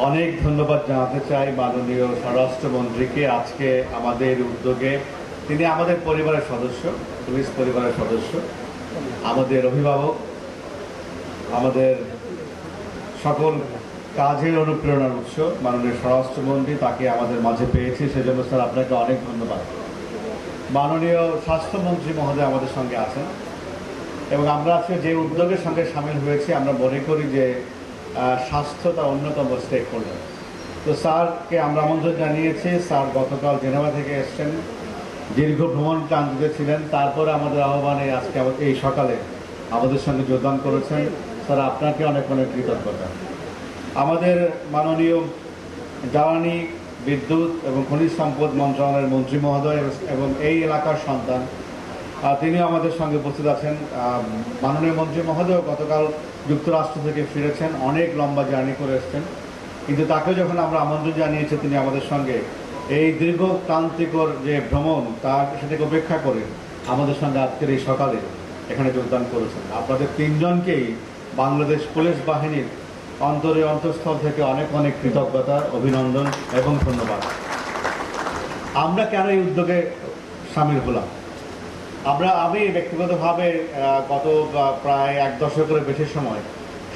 অনেক ধন্যবাদ জানাতে চাই মাননীয় স্বরাষ্ট্রমন্ত্রীকে। আজকে আমাদের উদ্যোগে তিনি আমাদের পরিবারের সদস্য, পুলিশ পরিবারের সদস্য, আমাদের অভিভাবক, আমাদের সকল কাজের অনুপ্রেরণার উৎস। মাননীয় স্বরাষ্ট্রমন্ত্রী তাকে আমাদের মাঝে পেয়েছি, সেজন্য স্যার আপনাকে অনেক ধন্যবাদ। মাননীয় স্বাস্থ্যমন্ত্রী মহোদয় আমাদের সঙ্গে আছেন এবং আমরা আজকে যে উদ্যোগের সঙ্গে সামিল হয়েছি আমরা মনে করি যে স্বাস্থ্য তার অন্যতম স্টেক হোল্ডার। তো স্যারকে আমরা আমন্ত্রণ জানিয়েছি। স্যার গতকাল জেনেভা থেকে এসছেন, দীর্ঘ ভ্রমণ ক্লান্তিতে ছিলেন, তারপরে আমাদের আহ্বানে আজকে এই সকালে আমাদের সঙ্গে যোগদান করেছেন। স্যার আপনাকে অনেক অনেক কৃতজ্ঞতা। আমাদের মাননীয় জ্বালানি, বিদ্যুৎ এবং খনিজ সম্পদ মন্ত্রণালয়ের মন্ত্রী মহোদয় এবং এই এলাকার সন্তান তিনিও আমাদের সঙ্গে উপস্থিত আছেন। মাননীয় মন্ত্রী মহোদয় গতকাল যুক্তরাষ্ট্র থেকে ফিরেছেন, অনেক লম্বা জার্নি করে এসছেন, কিন্তু তাকেও যখন আমরা আমন্ত্রণ জানিয়েছি তিনি আমাদের সঙ্গে এই দীর্ঘ ক্লান্তিকর যে ভ্রমণ তার সেটাকে উপেক্ষা করে আমাদের সঙ্গে আজকের এই সকালে এখানে যোগদান করেছেন। আপনাদের তিনজনকেই বাংলাদেশ পুলিশ বাহিনীর অন্তঃস্থল থেকে অনেক অনেক কৃতজ্ঞতা, অভিনন্দন এবং ধন্যবাদ। আমরা কেন এই উদ্যোগে সামিল হলাম? আমি ব্যক্তিগতভাবে গত প্রায় এক দশকের বেশি সময়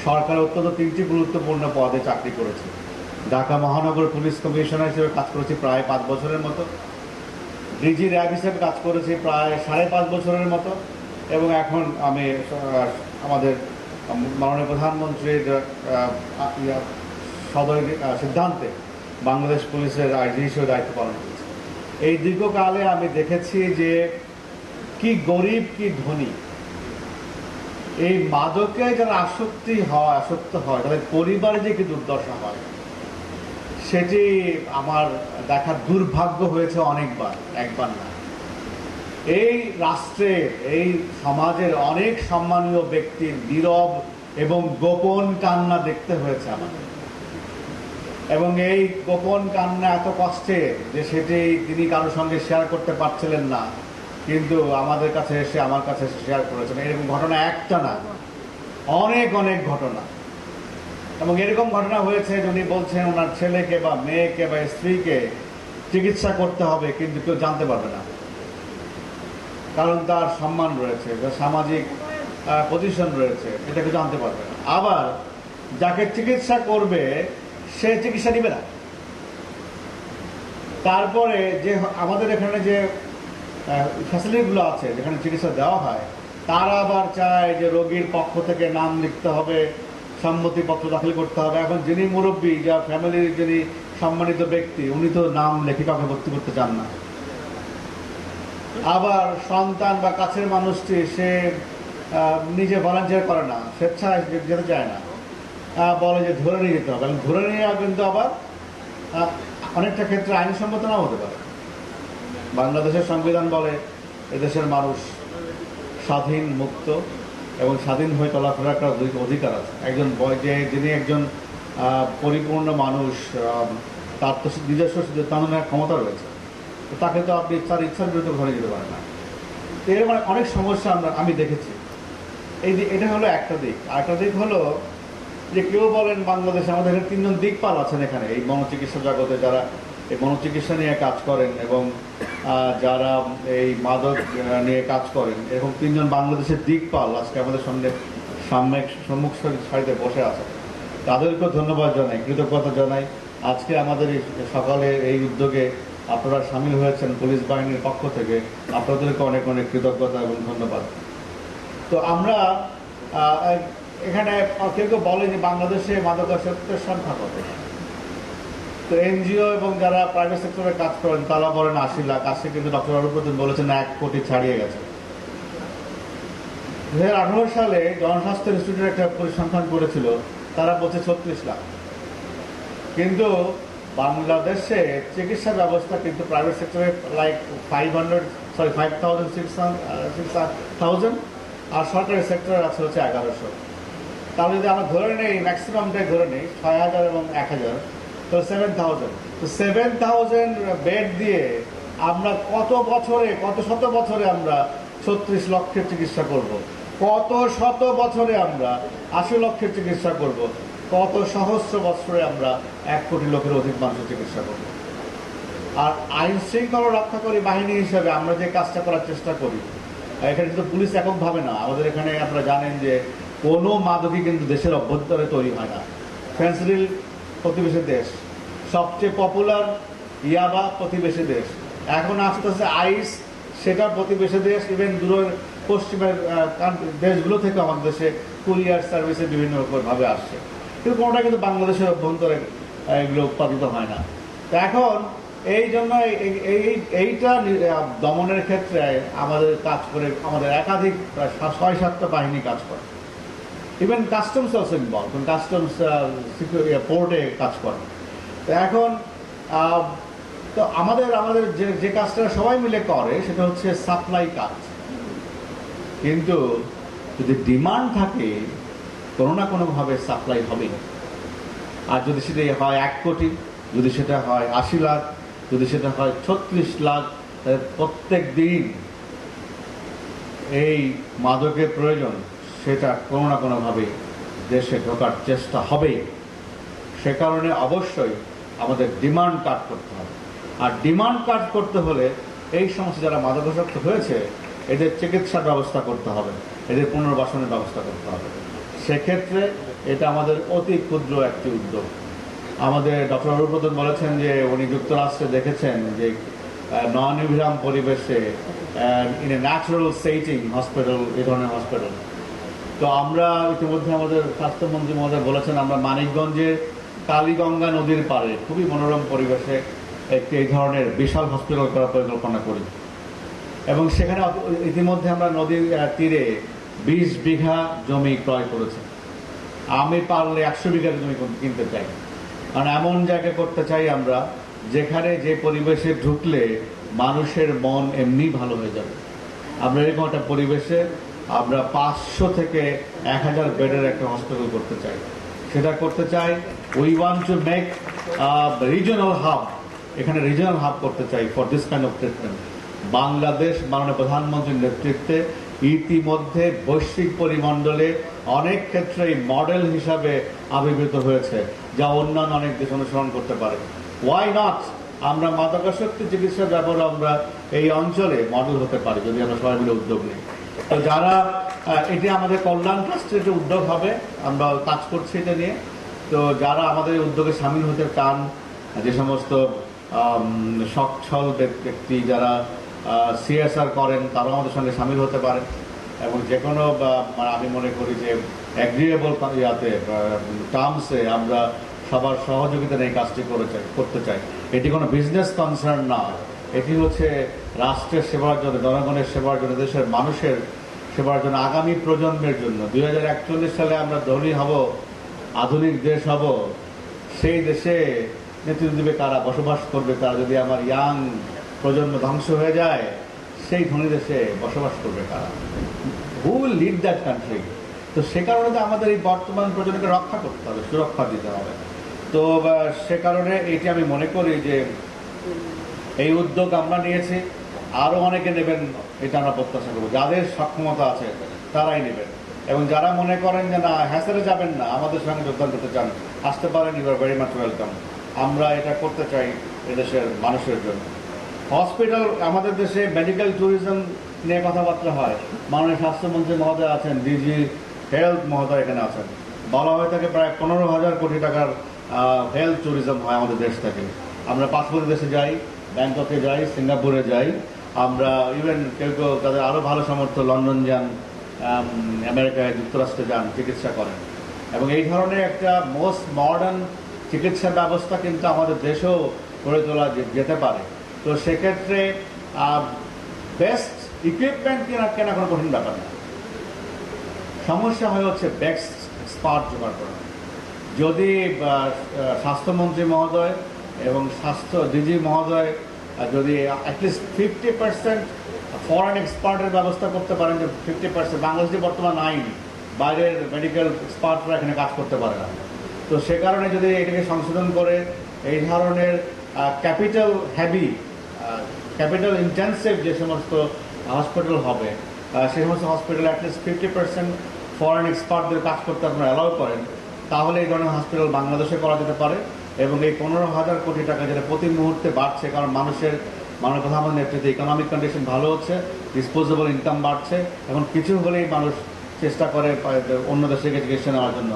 সরকারের অত্যন্ত তিনটি গুরুত্বপূর্ণ পদে চাকরি করেছি। ঢাকা মহানগর পুলিশ কমিশনার হিসেবে কাজ করেছি প্রায় 5 বছরের মতো, ডিজি র্যাব হিসেবে কাজ করেছি প্রায় 5.5 বছরের মতো, এবং এখন আমি আমাদের মাননীয় প্রধানমন্ত্রীর সদয় সিদ্ধান্তে বাংলাদেশ পুলিশের আইজি হিসেবে দায়িত্ব পালন করেছি। এই দীর্ঘকালে আমি দেখেছি যে কি গরিব কি ধনী, এই মাদকে যারা আসক্ত হয় তাদের পরিবারে যে কি দুর্দশা হয় সেটি আমার দেখার দুর্ভাগ্য হয়েছে অনেকবার, একবার না। এই রাষ্ট্রের, এই সমাজের অনেক সম্মানীয় ব্যক্তির নীরব এবং গোপন কান্না দেখতে হয়েছে আমাদের, এবং এই গোপন কান্না এত কষ্টের যে সেটি তিনি কারোর সঙ্গে শেয়ার করতে পারছিলেন না, কিন্তু আমাদের কাছে এসে, আমার কাছে এসে শেয়ার করেছেন। এরকম ঘটনা একটা না, অনেক অনেক ঘটনা। এবং এরকম ঘটনা হয়েছে উনি বলছেন ওনার ছেলেকে বা মেয়েকে বা স্ত্রীকে চিকিৎসা করতে হবে, কিন্তু কেউ জানতে পারবে না, কারণ তার সম্মান রয়েছে, তার সামাজিক পজিশন রয়েছে, এটা কেউ জানতে পারবে না। আবার যাকে চিকিৎসা করবে সে চিকিৎসা নিবে না। তারপরে যে আমাদের এখানে যে ফ্যাসিলিটিগুলো আছে যেখানে চিকিৎসা দেওয়া হয়, তারা আবার চায় যে রোগীর পক্ষ থেকে নাম লিখতে হবে, সম্মতিপত্র দাখিল করতে হবে। এখন যিনি মুরব্বী, যা ফ্যামিলির যিনি সম্মানিত ব্যক্তি, উনি তো নাম লেখে কাউকে ভর্তি করতে চান না। আবার সন্তান বা কাছের মানুষটি সে নিজে ভলান্টিয়ার করে না, স্বেচ্ছায় যেতে চায় না, বলে যে ধরে নিয়ে যেতে হবে। ধরে নিয়ে কিন্তু আবার অনেকটা ক্ষেত্রে আইনসম্মত নাও হতে পারে। বাংলাদেশের সংবিধান বলে এদেশের মানুষ স্বাধীন, মুক্ত এবং স্বাধীন হয়ে চলাফেরা করার অধিকার আছে। যিনি একজন পরিপূর্ণ মানুষ, তার তো নিজস্ব সিদ্ধান্ত ক্ষমতা রয়েছে, তো তাকে তো আপনি তার ইচ্ছার বিরুদ্ধে ঘরে যেতে পারেন না। তো এর মানে অনেক সমস্যা আমি দেখেছি। এটা হলো একটা দিক। আরেকটা দিক হলো যে কেউ বলেন বাংলাদেশে আমাদের এখানে 3জন দিকপাল আছেন এখানে এই মনোচিকিৎসা জগতে, যারা এই মনোচিকিৎসা নিয়ে কাজ করেন এবং যারা এই মাদক নিয়ে কাজ করেন, এরকম 3জন বাংলাদেশের দিকপাল আজকে আমাদের সঙ্গে সম্মুখ সারিতে বসে আছে। তাদেরকেও ধন্যবাদ জানাই, কৃতজ্ঞতা জানাই। আজকে আমাদের এই সকালে এই উদ্যোগে আপনারা সামিল হয়েছেন পুলিশ বাহিনীর পক্ষ থেকে, আপনাদেরকে অনেক অনেক কৃতজ্ঞতা এবং ধন্যবাদ। তো আমরা এখানে কেউ কেউ বলে যে বাংলাদেশে মাদকাসক্তের সংখ্যা কত। তো এনজিও এবং যারা প্রাইভেট সেক্টরে কাজ করেন তারা বলেন 80 লাখ। আজকে কিন্তু ডক্টর অরুপ্রতিম বলেছেন 1 কোটি ছাড়িয়ে গেছে। 2018 সালে জনস্বাস্থ্য ইনস্টিটিউট একটা পরিসংখ্যান করেছিল, তারা বলছে 36 লাখ। কিন্তু বাংলাদেশে চিকিৎসা ব্যবস্থা কিন্তু প্রাইভেট সেক্টরে লাইক 5,000 আর সরকারি সেক্টরে আছে হচ্ছে 1100। তাহলে যদি আমরা ধরে নেই, ম্যাক্সিমামটাই ধরে নেই 6,000 এবং 1,000, তো 7,000। তো 7,000 বেড দিয়ে আমরা কত শত বছরে আমরা 36 লক্ষের চিকিৎসা করব, কত শত বছরে আমরা 80 লক্ষের চিকিৎসা করব। কত সহস্র বছরে আমরা 1 কোটি লোকের অধিক মানুষের চিকিৎসা করি। আর আইন শৃঙ্খলা রক্ষাকারী বাহিনী হিসেবে আমরা যে কাজটা করার চেষ্টা করি, এখানে কিন্তু পুলিশ এককভাবে না, আমাদের এখানে আপনারা জানেন যে কোনো মাদকই কিন্তু দেশের অভ্যন্তরে তৈরি হয় না। ফেন্সিডিল প্রতিবেশী দেশ, সবচেয়ে পপুলার ইয়াবা প্রতিবেশী দেশ, এখন আস্তে আস্তে আইস সেটা প্রতিবেশী দেশ, ইভেন দূরের পশ্চিমের দেশগুলো থেকে আমাদের দেশে কুরিয়ার সার্ভিসে বিভিন্নভাবে আসছে, কিন্তু কোনোটা কিন্তু বাংলাদেশের অভ্যন্তরে এগুলো উৎপাদিত হয় না। তো এখন এই জন্য এইটা দমনের ক্ষেত্রে আমাদের কাজ করে, আমাদের একাধিক প্রায় 6-7টা বাহিনী কাজ করে, even customs also involve, customs পোর্টে কাজ করে। তো এখন তো আমাদের যে কাজটা সবাই মিলে করে সেটা হচ্ছে সাপ্লাই কাজ, কিন্তু যদি ডিমান্ড থাকে কোনো না কোনোভাবে সাপ্লাই হবেই। আর যদি সেটা হয় 1 কোটি, যদি সেটা হয় 80 লাখ, যদি সেটা হয় 36 লাখ, প্রত্যেক দিন এই মাদকের প্রয়োজন, সেটা কোনো না কোনোভাবে দেশে ঢোকার চেষ্টা হবেই। সে কারণে অবশ্যই আমাদের ডিমান্ড কাট করতে হবে। আর ডিমান্ড কাট করতে হলে এই সমস্ত যারা মাদকাসক্ত হয়েছে এদের চিকিৎসার ব্যবস্থা করতে হবে, এদের পুনর্বাসনের ব্যবস্থা করতে হবে। সেক্ষেত্রে এটা আমাদের অতি ক্ষুদ্র একটি উদ্যোগ। আমাদের ডক্টর অরুপ্রদন বলেছেন যে উনি যুক্তরাষ্ট্রে দেখেছেন যে নন ইভিরাম পরিবেশে in a natural setting hospital, এই ধরনের হসপিটাল। তো আমরা ইতিমধ্যে আমাদের স্বাস্থ্যমন্ত্রী মহোদয় বলেছেন আমরা মানিকগঞ্জের কালীগঙ্গা নদীর পাড়ে খুবই মনোরম পরিবেশে একটি এই ধরনের বিশাল হসপিটাল করার পরিকল্পনা করি, এবং সেখানে ইতিমধ্যে আমরা নদীর তীরে 20 বিঘা জমি ক্রয় করেছি। আমি পারলে 100 বিঘা জমি কিনতে চাই, কারণ এমন জায়গা করতে চাই আমরা যেখানে যে পরিবেশে ঢুকলে মানুষের মন এমনি ভালো হয়ে যাবে। আমরা এরকম একটা পরিবেশে আমরা 500 থেকে 1000 বেডের একটা হসপিটাল করতে চাই। সেটা করতে চাই, we want to make regional hub, এখানে রিজনাল হাব করতে চাই for this kind of treatment. Bangladesh মাননীয় প্রধানমন্ত্রীর নেতৃত্বে ইতিমধ্যে বৈশ্বিক পরিমণ্ডলে অনেক ক্ষেত্রেই মডেল হিসাবে আবির্ভূত হয়েছে, যা অন্যান্য অনেক দেশ অনুসরণ করতে পারে। ওয়াই নট আমরা মাদকাসক্তি চিকিৎসার ব্যাপারে আমরা এই অঞ্চলে মডেল হতে পারি যদি আমরা সবাই মিলে উদ্যোগ নিই। তো যারা এটি আমাদের কল্যাণ ট্রাস্টের যে উদ্যোগ হবে, আমরা কাজ করছি এটা নিয়ে। তো যারা আমাদের এই উদ্যোগে সামিল হতে চান, যে সমস্ত সচ্ছল ব্যক্তি যারা সিএসআর করেন, তারাও আমাদের সঙ্গে সামিল হতে পারেন, এবং যে কোনো আমি মনে করি যে অ্যাগ্রিয়েবল টার্মসে আমরা সবার সহযোগিতা নিয়ে কাজটি করতে চাই। এটি কোনো বিজনেস কনসার্ন না, এটি হচ্ছে রাষ্ট্রের সেবার জন্য, জনগণের সেবার জন্য, দেশের মানুষের সেবার জন্য, আগামী প্রজন্মের জন্য। 2041 সালে আমরা ধনী হব, আধুনিক দেশ হব, সেই দেশে নেতৃত্ব দেবে কারা, বসবাস করবে কারা? যদি আমার ইয়াং প্রজন্ম ধ্বংস হয়ে যায়, সেই ধনী দেশে বসবাস করবে কারা? Who will lead that country? তো সে কারণে তো আমাদের এই বর্তমান প্রজন্মকে রক্ষা করতে হবে, সুরক্ষা দিতে হবে। তো সে কারণে এটি আমি মনে করি যে এই উদ্যোগ আমরা নিয়েছি, আরও অনেকে নেবেন এটা আমরা প্রত্যাশা করবো। যাদের সক্ষমতা আছে তারাই নেবেন, এবং যারা মনে করেন যে না হ্যাসেলে যাবেন না, আমাদের সঙ্গে যোগদান করতে চান, আসতে পারেন, you are very much welcome. আমরা এটা করতে চাই এদেশের মানুষের জন্য। হসপিটাল, আমাদের দেশে মেডিকেল ট্যুরিজম নিয়ে কথাবার্তা হয়, মাননীয় স্বাস্থ্যমন্ত্রী মহোদয় আছেন, ডিজি হেলথ মহোদয় এখানে আছেন, বলা হয়ে থাকে প্রায় 15,000 কোটি টাকার হেলথ ট্যুরিজম হয় আমাদের দেশ থেকে। আমরা পাঁচপতি দেশে যাই, ব্যাংককে যাই, সিঙ্গাপুরে যাই, আমরা ইভেন কেউ কেউ তাদের আরও ভালো সামর্থ্য লন্ডন যান, আমেরিকায়, যুক্তরাষ্ট্রে যান, চিকিৎসা করেন। এবং এই ধরনের একটা মোস্ট মডার্ন চিকিৎসা ব্যবস্থা কিন্তু আমাদের দেশেও গড়ে তোলা যেতে পারে। তো সেক্ষেত্রে বেস্ট ইকুইপমেন্ট কেনা কোনো কঠিন ব্যাপার না। সমস্যা হয়ে হচ্ছে বেস্ট স্পার্ট জোগাড় করা। যদি স্বাস্থ্যমন্ত্রী মহোদয় এবং স্বাস্থ্য ডিজি মহোদয় যদি অ্যাটলিস্ট 50% ফরেন এক্সপার্টের ব্যবস্থা করতে পারেন, যে 50% বাংলাদেশে বর্তমান আইন বাইরের মেডিকেল এক্সপার্টরা এখানে কাজ করতে পারে না। তো সে কারণে যদি এটাকে সংশোধন করে এই ধরনের ক্যাপিটাল হ্যাভি, ক্যাপিটাল ইন্টেন্সিভ যে সমস্ত হসপিটাল হবে, সেই সমস্ত হসপিটাল অ্যাটলিস্ট 50% ফরেন এক্সপার্টদের কাজ করতে আপনারা অ্যালাউ করেন, তাহলে এই ধরনের হসপিটাল বাংলাদেশে করা যেতে পারে। এবং এই 15,000 কোটি টাকা যেটা প্রতি মুহূর্তে বাড়ছে, কারণ মানুষের মাননীয় প্রধানমন্ত্রীর নেতৃত্বে ইকোনমিক কন্ডিশন ভালো হচ্ছে, ডিসপোজেবল ইনকাম বাড়ছে, এখন কিছু হলেই মানুষ চেষ্টা করে অন্য দেশে গিয়ে চিকিৎসা নেওয়ার জন্য।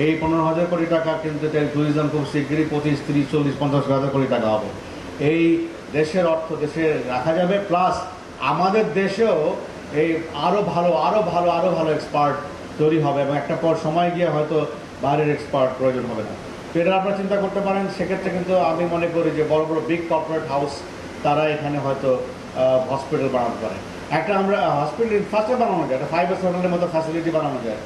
এই 15,000 কোটি টাকা কিন্তু ট্যুরিজম খুব শীঘ্রই 25, 30, 40, 50,000 কোটি টাকা হবে। এই দেশের অর্থ দেশে রাখা যাবে, প্লাস আমাদের দেশেও এই আরও ভালো এক্সপার্ট তৈরি হবে এবং একটা পর সময় গিয়ে হয়তো বাইরের এক্সপার্ট প্রয়োজন হবে না। তো এটা আপনারা চিন্তা করতে পারেন। সেক্ষেত্রে কিন্তু আমি মনে করি যে বড় বড় বিগ কর্পোরেট হাউস তারা এখানে হয়তো হসপিটাল বানাতে পারে। একটা আমরা হসপিটাল ইনফ্রাস্ট্রাকচার বানানো যায়, একটা 5 হোটেলের মতো ফ্যাসিলিটি বানানো যায়,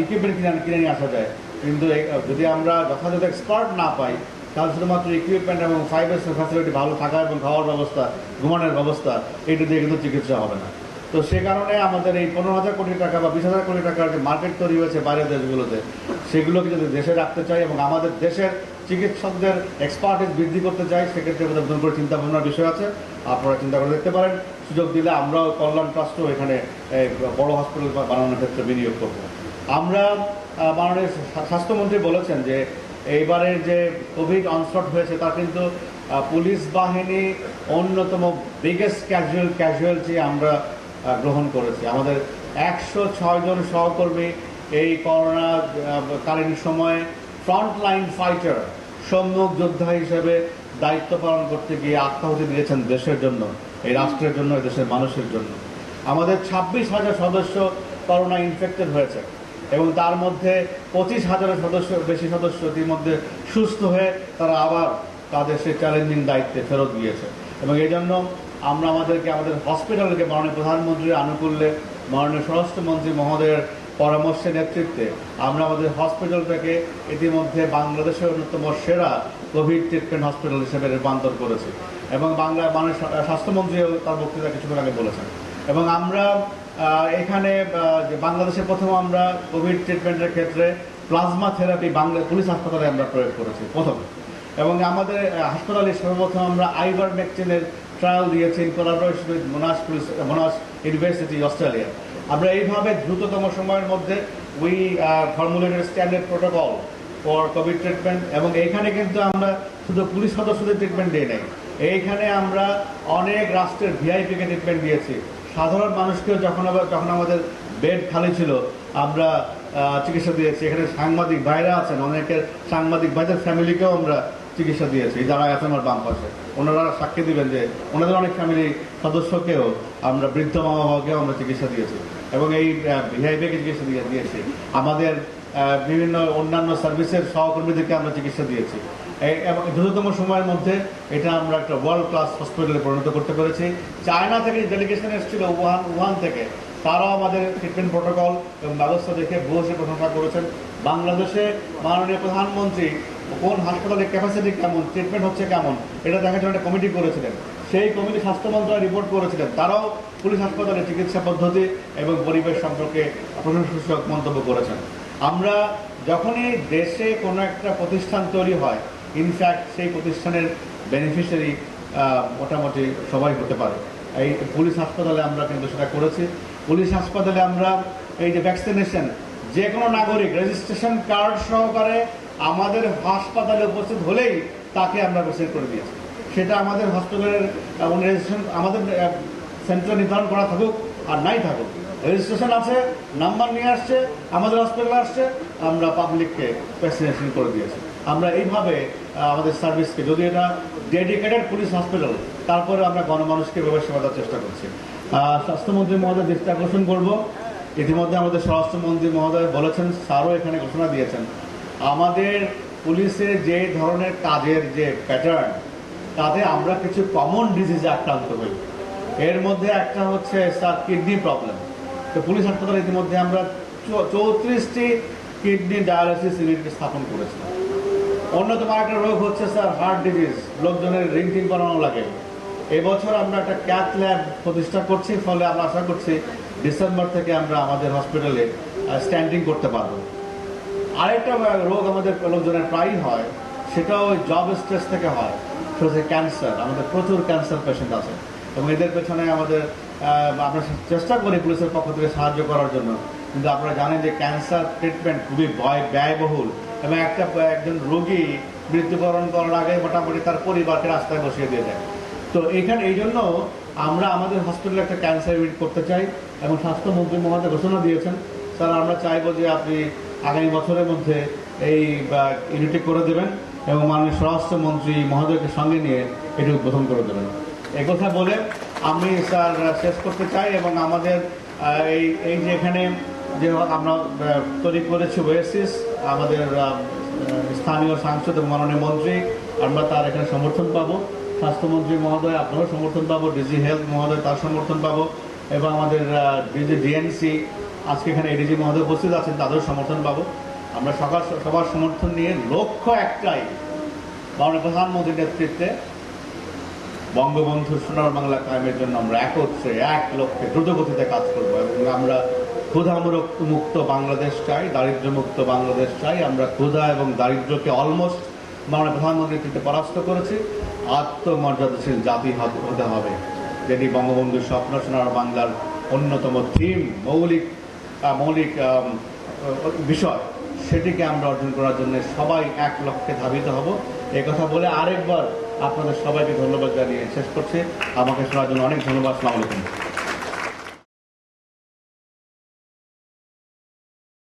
ইকুইপমেন্ট কিনে নিয়ে আসা যায়। কিন্তু যদি আমরা যথাযথ এক্সপার্ট না পাই, তাহলে শুধুমাত্র ইকুইপমেন্ট এবং 5 ফ্যাসিলিটি ভালো থাকা এবং খাওয়ার ব্যবস্থা, ঘুমানোর ব্যবস্থা, এইটা দিয়ে কিন্তু চিকিৎসা হবে না। তো সে কারণে আমাদের এই 15,000 কোটি টাকা বা 20,000 কোটি টাকার যে মার্কেট তৈরি হয়েছে বাইরের দেশগুলোতে, সেগুলোকে যদি দেশে রাখতে চাই এবং আমাদের দেশের চিকিৎসকদের এক্সপার্টিস বৃদ্ধি করতে চাই, সেক্ষেত্রে নতুন করে চিন্তা ভাবনার বিষয় আছে। আপনারা চিন্তা করে দেখতে পারেন। সুযোগ দিলে আমরাও কল্যাণ ট্রাস্টও এখানে বড় হসপিটাল বানানোর ক্ষেত্রে বিনিয়োগ করব। আমরা মাননীয় স্বাস্থ্যমন্ত্রী বলেছেন যে এইবারের যে কোভিড অনস্লট হয়েছে তা কিন্তু পুলিশ বাহিনী অন্যতম বিগেস্ট ক্যাজুয়ালিটি আমরা গ্রহণ করেছি। আমাদের 106 জন সহকর্মী এই করোনা কালীন সময়ে ফ্রন্টলাইন ফাইটার, সম্মুখ যোদ্ধা হিসেবে দায়িত্ব পালন করতে গিয়ে আত্মাহুতি দিয়েছেন দেশের জন্য, এই রাষ্ট্রের জন্য, এই দেশের মানুষের জন্য। আমাদের 26,000 সদস্য করোনা ইনফেক্টেড হয়েছে এবং তার মধ্যে 25,000 বেশি সদস্য ইতিমধ্যে সুস্থ হয়ে তারা আবার তাদের সেই চ্যালেঞ্জিং দায়িত্বে ফেরত গিয়েছে। এবং এই জন্য আমরা আমাদের হসপিটালকে মাননীয় প্রধানমন্ত্রীর আনুকূল্যে, মাননীয় স্বরাষ্ট্রমন্ত্রী মহোদয়ের পরামর্শের নেতৃত্বে আমরা আমাদের হসপিটালটাকে ইতিমধ্যে বাংলাদেশের অন্যতম সেরা কোভিড ট্রিটমেন্ট হসপিটাল হিসেবে রূপান্তর করেছি। এবং মাননীয় স্বাস্থ্যমন্ত্রীও তার বক্তৃতা কিছুক্ষণ আগে বলেছেন। এবং আমরা এখানে বাংলাদেশে প্রথম আমরা কোভিড ট্রিটমেন্টের ক্ষেত্রে প্লাজমা থেরাপি পুলিশ হাসপাতালে আমরা প্রয়োগ করেছি প্রথম। এবং আমাদের হাসপাতালে সর্বপ্রথম আমরা আইভারমেকটিনের ট্রায়াল দিয়েছি in collaboration with মোনাশ university, Australia. আমরা এইভাবে দ্রুততম সময়ের মধ্যে we formulated standard protocol for Covid treatment. এবং এইখানে কিন্তু আমরা শুধু পুলিশ সদস্যদের ট্রিটমেন্ট দিই নাই, এইখানে আমরা অনেক রাষ্ট্রের ভিআইপিকে ট্রিটমেন্ট দিয়েছি। সাধারণ মানুষকেও যখন আমাদের বেড খালি ছিল আমরা চিকিৎসা দিয়েছি। এখানে সাংবাদিক ভাইরা আছেন, অনেকের সাংবাদিক ভাইদের ফ্যামিলিকেও আমরা চিকিৎসা দিয়েছি, যারা আছে আমার বাম পাশে। ওনারা সাক্ষী দিবেন যে ওনাদের অনেক ফ্যামিলি সদস্যকেও আমরা, বৃদ্ধ মা বাবাকেও আমরা চিকিৎসা দিয়েছি এবং এই ভিআইপিকে চিকিৎসা দিয়েছি। আমাদের বিভিন্ন অন্যান্য সার্ভিসের সহকর্মীদেরকে আমরা চিকিৎসা দিয়েছি এবং দ্রুততম সময়ের মধ্যে এটা আমরা একটা ওয়ার্ল্ড ক্লাস হসপিটালে পরিণত করতে পেরেছি। চায়না থেকে ডেলিগেশন এসেছিল উহান থেকে, তারাও আমাদের ট্রিটমেন্ট প্রোটোকল এবং ব্যবস্থা দেখে ভূয়সী প্রশংসা করেছেন। বাংলাদেশে মাননীয় প্রধানমন্ত্রী কোন হাসপাতালের ক্যাপাসিটি কেমন, ট্রিটমেন্ট হচ্ছে কেমন, এটা দেখার জন্য একটা কমিটি করেছিলেন। সেই কমিটি স্বাস্থ্য মন্ত্রণালয় রিপোর্ট করেছিলেন, তারাও পুলিশ হাসপাতালের চিকিৎসা পদ্ধতি এবং পরিবেশ সম্পর্কে প্রশংসক মন্তব্য করেছেন। আমরা যখনই দেশে কোনো একটা প্রতিষ্ঠান তৈরি হয়, ইনফ্যাক্ট সেই প্রতিষ্ঠানের বেনিফিশিয়ারি মোটামুটি সবাই হতে পারে। এই পুলিশ হাসপাতালে আমরা কিন্তু সেটা করেছি। পুলিশ হাসপাতালে আমরা এই যে ভ্যাকসিনেশন, যে কোনো নাগরিক রেজিস্ট্রেশন কার্ড সহকারে আমাদের হাসপাতালে উপস্থিত হলেই তাকে আমরা ভ্যাকসিন করে দিয়েছি। সেটা আমাদের হসপিটালের রেজিস্ট্রেশন, আমাদের সেন্টার নির্ধারণ করা থাকুক আর নাই থাকুক, রেজিস্ট্রেশন আছে, নাম্বার নিয়ে আসছে, আমাদের হসপিটালে আসছে, আমরা পাবলিককে ভ্যাকসিনেশন করে দিয়েছি। আমরা এইভাবে আমাদের সার্ভিসকে, যদি এটা ডেডিকেটেড পুলিশ হসপিটাল, তারপরে আমরা গণমানুষকে এভাবে সেবা দেওয়ার চেষ্টা করছি। স্বাস্থ্যমন্ত্রী মহোদয় দৃষ্টি আকর্ষণ করব, ইতিমধ্যে আমাদের স্বরাষ্ট্রমন্ত্রী মহোদয় বলেছেন, স্যারও এখানে ঘোষণা দিয়েছেন, আমাদের পুলিশের যে ধরনের কাজের যে প্যাটার্ন, তাতে আমরা কিছু কমন ডিজিজে আক্রান্ত হই। এর মধ্যে একটা হচ্ছে স্যার কিডনি প্রবলেম। তো পুলিশ হাসপাতালে ইতিমধ্যে আমরা 34টি কিডনি ডায়ালিসিস ইউনিট স্থাপন করেছি। অন্যতম একটা রোগ হচ্ছে স্যার হার্ট ডিজিজ, লোকজনের রিং করানো লাগে। এবছর আমরা একটা ক্যাথ ল্যাব প্রতিষ্ঠা করছি, ফলে আমরা আশা করছি ডিসেম্বর থেকে আমরা আমাদের হসপিটালে স্ট্যান্ডিং করতে পারবো। আরেকটা রোগ আমাদের লোকজনের প্রায়ই হয়, সেটাও ওই জব স্ট্রেস থেকে হয়, সেটা হচ্ছে ক্যান্সার। আমাদের প্রচুর ক্যান্সার পেশেন্ট আছে এবং এদের পেছনে আমরা চেষ্টা করি পুলিশের পক্ষ থেকে সাহায্য করার জন্য, কিন্তু আপনারা জানেন যে ক্যান্সার ট্রিটমেন্ট খুবই ব্যয়বহুল এবং একজন রোগী মৃত্যুবরণ করার আগে মোটামুটি তার পরিবারকে রাস্তায় বসিয়ে দিয়ে দেয়। তো এই জন্য আমরা আমাদের হসপিটালে একটা ক্যান্সার ইউনিট করতে চাই এবং স্বাস্থ্যমন্ত্রী মহোদয় ঘোষণা দিয়েছেন। স্যার, আমরা চাইবো যে আপনি আগামী বছরের মধ্যে এই ইউনিটটি করে দেবেন এবং মাননীয় স্বরাষ্ট্রমন্ত্রী মহোদয়কে সঙ্গে নিয়ে এটি উদ্বোধন করে দেবেন। এই কথা বলে আমি স্যার শেষ করতে চাই এবং আমাদের এই যে এখানে যে আমরা তৈরি করেছি ওয়েসিস, আমাদের স্থানীয় সাংসদ এবং মাননীয় মন্ত্রী, আমরা তার এখানে সমর্থন পাবো। স্বাস্থ্যমন্ত্রী মহোদয় আপনারও সমর্থন পাবো, ডিজি হেলথ মহোদয় তার সমর্থন পাবো এবং আমাদের ডিএনসি আজকে এখানে এডিজি মহোদয় উপস্থিত আছেন, তাদেরও সমর্থন পাবো। আমরা সবার সমর্থন নিয়ে লক্ষ্য একটাই, মাননীয় প্রধানমন্ত্রীর নেতৃত্বে বঙ্গবন্ধু সোনার বাংলা কায়েমের জন্য আমরা একত্রে এক লক্ষ্যে দ্রুতগতিতে কাজ করবো এবং আমরা ক্ষুধামুক্ত বাংলাদেশ চাই, দারিদ্র্যমুক্ত বাংলাদেশ চাই। আমরা ক্ষুধা এবং দারিদ্র্যকে অলমোস্ট মাননীয় প্রধানমন্ত্রীর নেতৃত্বে পরাস্ত করেছি। আত্মমর্যাদাশীল জাতি হতে হবে, যেটি বঙ্গবন্ধুর স্বপ্ন সোনার বাংলার অন্যতম থিম, মৌলিক বিষয়, সেটিকে আমরা অর্জন করার জন্য সবাই এক লক্ষ্যে ধাবিত হব। এই কথা বলে আরেকবার আপনাদের সবাইকে ধন্যবাদ জানিয়ে শেষ করছি। আমাকে শোনার জন্য অনেক ধন্যবাদ। আসসালামু আলাইকুম।